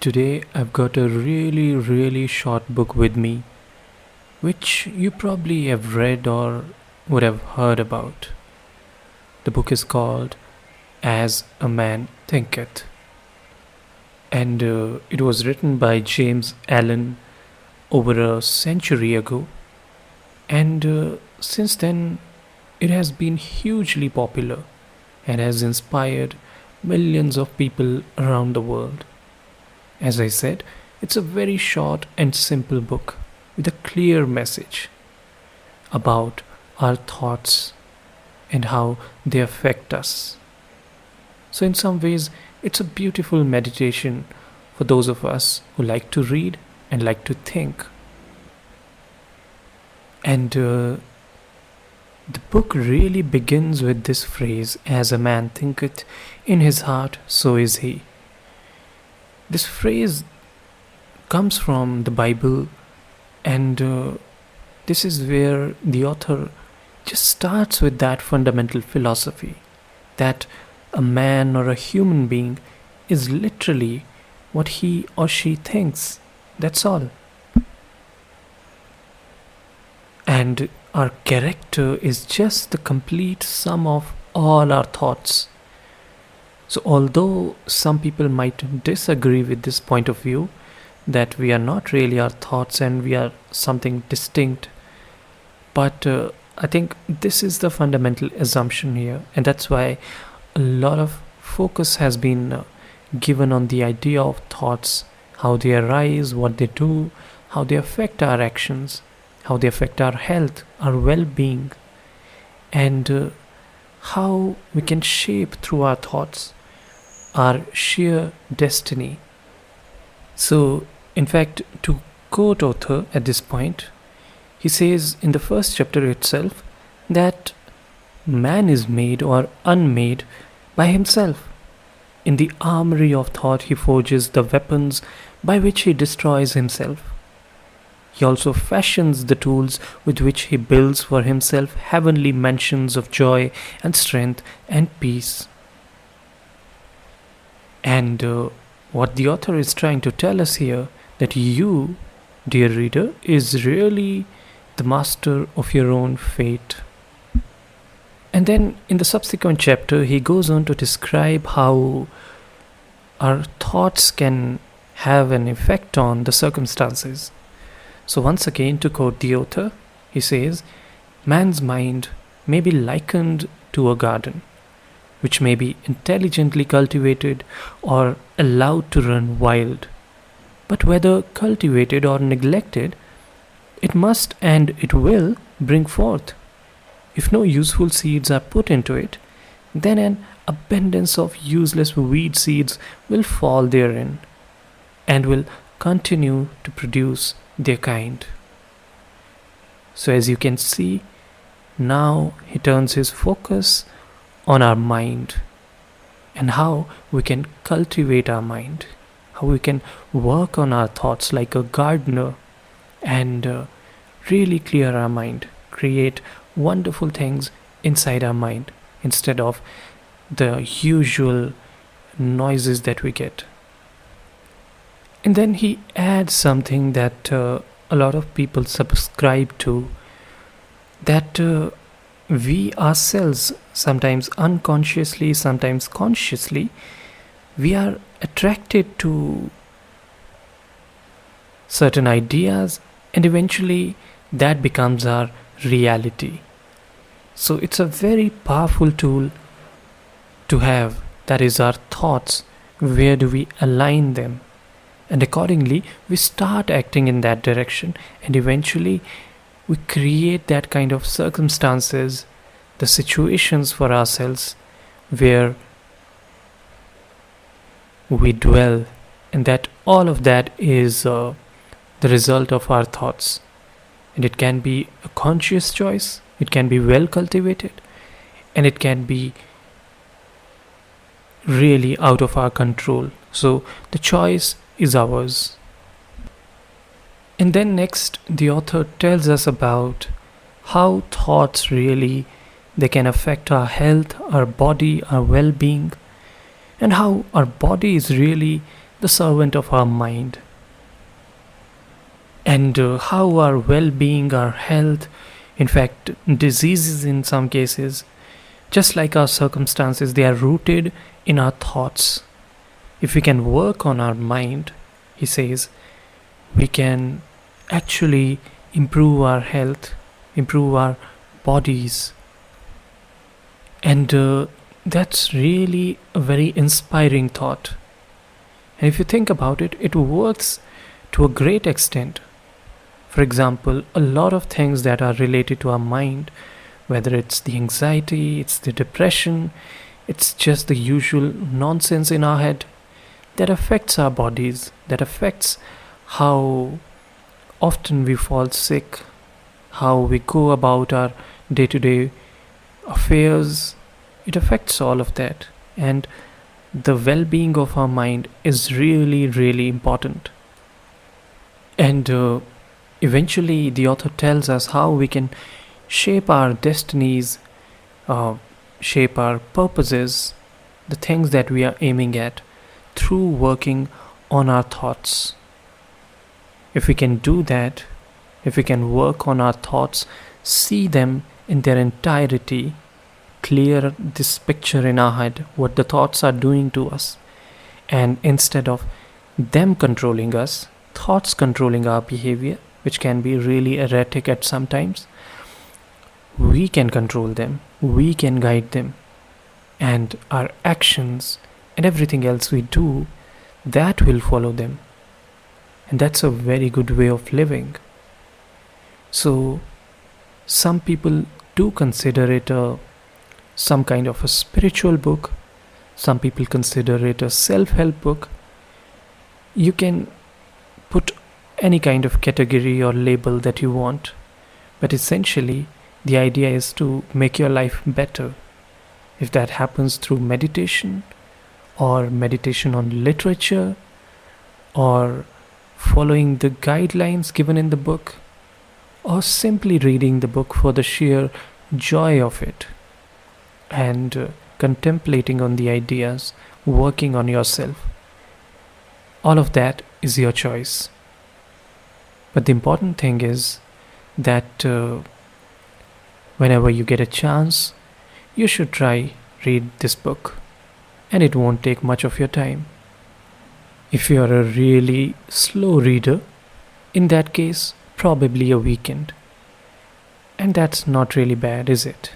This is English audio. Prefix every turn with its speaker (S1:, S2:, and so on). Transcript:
S1: Today I've got a really short book with me, which you probably have read or would have heard about. The book is called As a Man Thinketh, and it was written by James Allen over a century ago, and since then it has been hugely popular and has inspired millions of people around the world. As I said, it's a very short and simple book with a clear message about our thoughts and how they affect us. So, in some ways, it's a beautiful meditation for those of us who like to read and like to think. And the book really begins with this phrase, as a man thinketh in his heart, so is he. This phrase comes from the Bible, and this is where the author just starts with that fundamental philosophy that a man or a human being is literally what he or she thinks. That's all. And our character is just the complete sum of all our thoughts. So, although some people might disagree with this point of view, that we are not really our thoughts and we are something distinct, but I think this is the fundamental assumption here, and that's why a lot of focus has been given on the idea of thoughts, how they arise, what they do, how they affect our actions, how they affect our health, our well being, and how we can shape through our thoughts our sheer destiny. So, in fact, to quote author at this point, he says in the first chapter itself that man is made or unmade by himself. In the armory of thought, he forges the weapons by which he destroys himself. He also fashions the tools with which he builds for himself heavenly mansions of joy and strength and peace. And what the author is trying to tell us here, that you, dear reader, is really the master of your own fate. And then in the subsequent chapter, he goes on to describe how our thoughts can have an effect on the circumstances. So, once again, to quote the author, he says, man's mind may be likened to a garden, which may be intelligently cultivated or allowed to run wild. But whether cultivated or neglected, it must and it will bring forth. If no useful seeds are put into it, then an abundance of useless weed seeds will fall therein and will continue to produce their kind. So, as you can see, now he turns his focus on our mind and how we can cultivate our mind, how we can work on our thoughts like a gardener and really clear our mind, create wonderful things inside our mind instead of the usual noises that we get. And then he adds something that a lot of people subscribe to, that we ourselves, sometimes unconsciously, sometimes consciously, we are attracted to certain ideas, and eventually that becomes our reality. So it's a very powerful tool to have, that is our thoughts. Where do we align them? And accordingly, we start acting in that direction, and eventually we create that kind of circumstances, the situations for ourselves where we dwell, and that all of that is the result of our thoughts. And it can be a conscious choice, it can be well cultivated, and it can be really out of our control. So the choice is ours. And then next, the author tells us about how thoughts really, they can affect our health, our body, our well-being, and how our body is really the servant of our mind. And how our well being, our health, in fact, diseases in some cases, just like our circumstances, they are rooted in our thoughts. If we can work on our mind, he says, we can actually improve our health, improve our bodies. And that's really a very inspiring thought. And if you think about it, it works to a great extent. For example, a lot of things that are related to our mind, whether it's the anxiety, it's the depression, it's just the usual nonsense in our head, that affects our bodies, that affects how often we fall sick, how we go about our day to day affairs. It affects all of that. And the well being of our mind is really, really important. And eventually, the author tells us how we can shape our destinies, shape our purposes, the things that we are aiming at through working on our thoughts. If we can do that, if we can work on our thoughts, see them in their entirety, clear this picture in our head, what the thoughts are doing to us, and instead of them controlling us, thoughts controlling our behavior, which can be really erratic at some times, we can control them, we can guide them, and our actions and everything else we do, that will follow them. And that's a very good way of living. So some people do consider it some kind of a spiritual book. Some people consider it a self-help book. You can put any kind of category or label that you want, but essentially the idea is to make your life better. If that happens through meditation, or meditation on literature, or following the guidelines given in the book, or simply reading the book for the sheer joy of it, and contemplating on the ideas, working on yourself. All of that is your choice. But the important thing is that whenever you get a chance, you should try read this book, and it won't take much of your time. If you are a really slow reader, in that case, probably a weekend. And that's not really bad, is it?